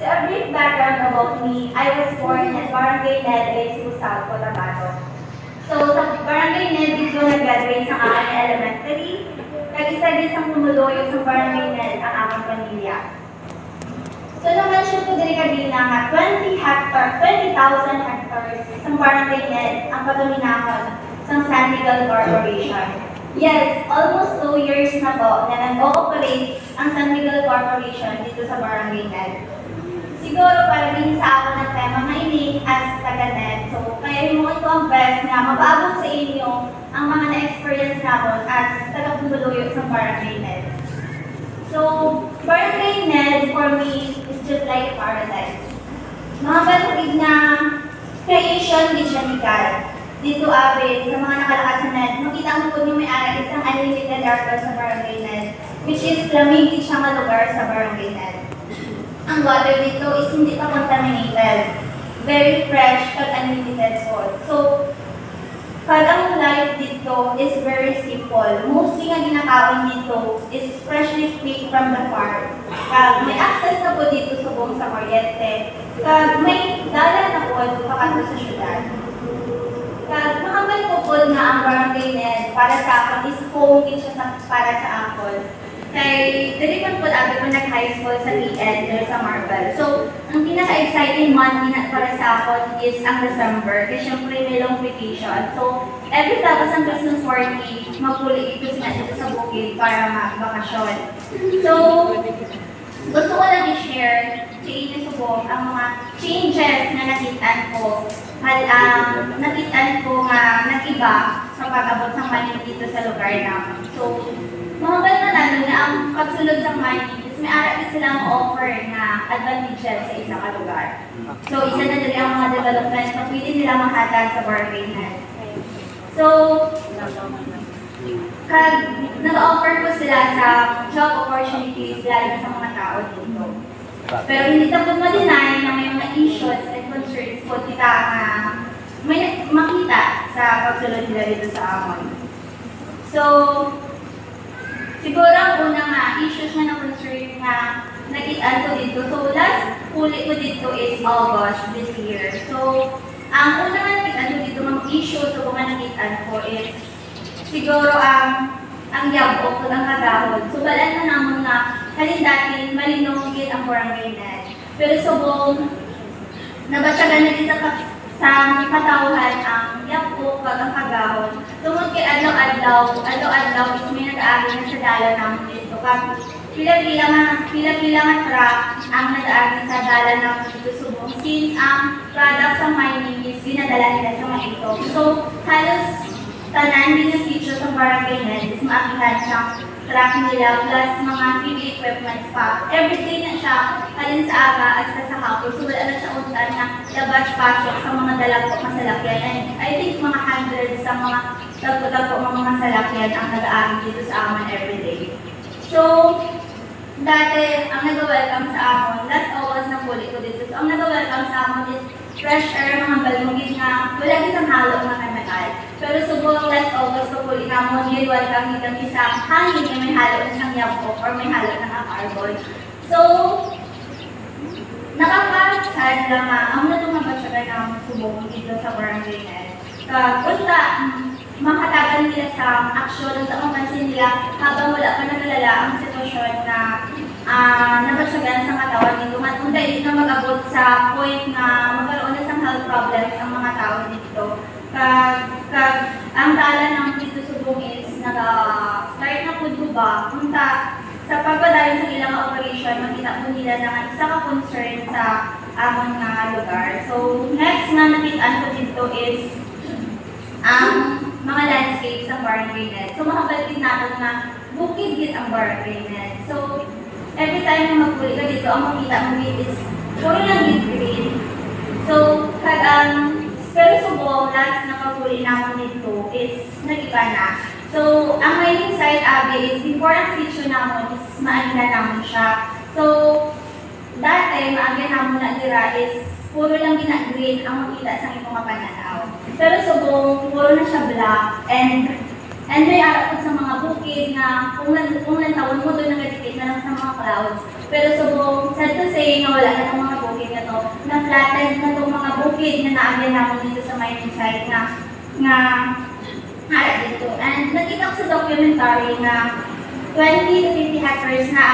So a brief background about me, I was born at Barangay Ned, South Cotabato. So sa Barangay Ned, dito nag-graduate sa aking elementary. Nag-isa din sa pumuluyo sa Barangay Ned ang aking pamilya. So na-mention ko din kanina nga 20,000 hectares sa Barangay Ned ang patuminahon sa San Miguel Corporation. Yes, almost 2 years na po na nag-ooperate ang San Miguel Corporation dito sa Barangay Ned. Siguro para din sa ako ng tema na ini as taga-Ned. So, kaya mo ito ang best na mababot sa inyo ang mga na-experience namin as taga-pumuluyo sa Barangay Ned. So, Barangay Ned for me is just like a paradise. Mga batid na creation din siya ni God. Dito abit sa mga nakalakas sa Ned, makita mo po yung may-ari isang unlimited airport sa Barangay Ned, which is lamig din siya nga lugar sa Barangay Ned. Ang water dito is hindi pa contaminated. Very fresh at unlimited food. So, ang life dito is very simple. Mostly nga ginakaon dito is freshly picked from the farm. May access na po dito sa buong sa kuryente. May dalan na po pakato sa syudad. Makamal po po na ang Barangay Ned para sa akin is home din siya para sa akin. Kay dali po abi ko nag-high school sa PN sa Marble. So, ang pinaka-exciting month para sa akin is ang December. Kasi syempre may long vacation. So, every tapos ang Christmas party, magpuli ito sila dito sa bukid para mag-bakasyon. So, gusto ko lang i-share sa inyo subong ang mga changes na nakitaan ko. Nakitaan ko nga nag-iba sa pag-abot sa money dito sa lugar namin. So, mga bananalo na ang pagsulod sa money is may araw silang offer na advantages sa isang lugar. So, isa na din ang mga development na pwede nila mahatag sa Barangay Ned. So, nag-offer ko sila sa job opportunities lalo sa mga tao dito. Pero hindi tapos ma-deny na may mga issues and concerns po kita na may makita sa pagsulod nila dito sa amon. So, siguro ang una nga, issues na concern na nakitaan ko dito. So, last huli ko dito is August this year. So, ang una nga nakitaan ko dito, mga issues o mga nakitaan ko is siguro ang yabok o ang kagahod. So, balaan na naman na halindatin, malinungkit ang Barangay Ned. Pero subong, nabatsagan na din sa katauhan ang yabok o ang kagahod. Tungkol kay adlaw-adlaw is may nag-aari na sa dala namin dito. Pila-pila nga truck ang nag-aari sa dala namin dito subong. Since ang product sa mining is ginadala nila sa mga ito. So, halos tanan din yung feature sa Barangay Ned is maakihan sa truck nila plus mga PB equipments pa. Everything na siya halin sa aga at sa hapon. So, wala na siya untan na labas-pasok sa mga dalagpo masalakyan. And I think mga hundreds sa mga dagpo mga masalakyan ang nag-aari dito sa amin everyday. So, dati, ang nag-welcome sa amon, last August na puli ko dito. So, ang nag-welcome sa amon is fresh air, mga balmugit na wala isang halo ng chemical. Pero subong last August ko puli na mo, yun welcome dito isang hangin na may halo ng isang yabok or may halo ng carbon. So, nakapasad lang ang natumabatsagan ng subong dito sa Barangay Ned. Punta, makatagan nila sa aksyon at mapansin nila habang wala pa nagalala ang sitwasyon na nabatsagan sa katawan nito. Matunda hindi na mag-abot sa point na magkaroon na sa health problems ang mga tao dito. Ang tala ng dito subong is nag-start na po ba? Punta sa pagpadayon sa ilang operation, makita po nila na isa ka concern sa amon nga lugar. So, next na nakitaan ko dito is ang mga landscape sa Barangay Ned. So, makabalik natin na bukid din ang Barangay Ned. So, every time na magpuli ka dito, ang makita mo dito is puro lang green. So, pero subong, last na pagpuli naman dito is nag-iba na. So, ang mining site, Abi, is before ang sitio naman is maagila naman siya. So, dati, maagila naman na dira is puro lang gina-green ang makita sa itong mga pananaw. Pero subong, puro na siya black and may arap sa mga bukid na kung nantawon mo doon nakadikit na lang sa mga clouds. Pero subong, sad to say na wala na ng mga naagyan namin dito sa mining site na dito. And nakita ko sa documentary na 20 to 50 hectares na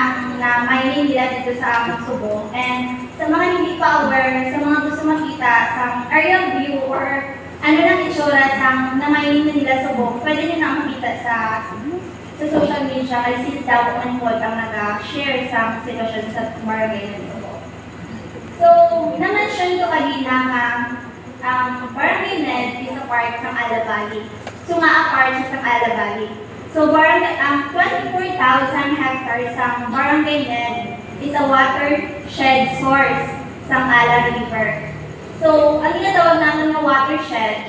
mining nila dito sa Subo. And sa mga hindi pa aware, sa mga gusto makita sa aerial view or ano lang itsura sa na mining na nila Subo, pwede nyo na makita sa social media kasi since Davao Unfold ang nag-share sa sitwasyon sa barangay ng Subo. So, na-mention ko kanina ang Barangay Ned is a part ng Ala Valley. So, part siya sa Ala Valley. So, 24,000 hectares ang Barangay Ned is a watershed source sa Ala River. So, ang tinatawag namin na watershed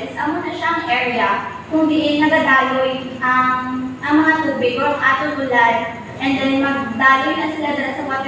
is amo na siyang area kung diin nagadaloy ang mga tubig o ang atong ulan and then magdaloy na sila dala sa water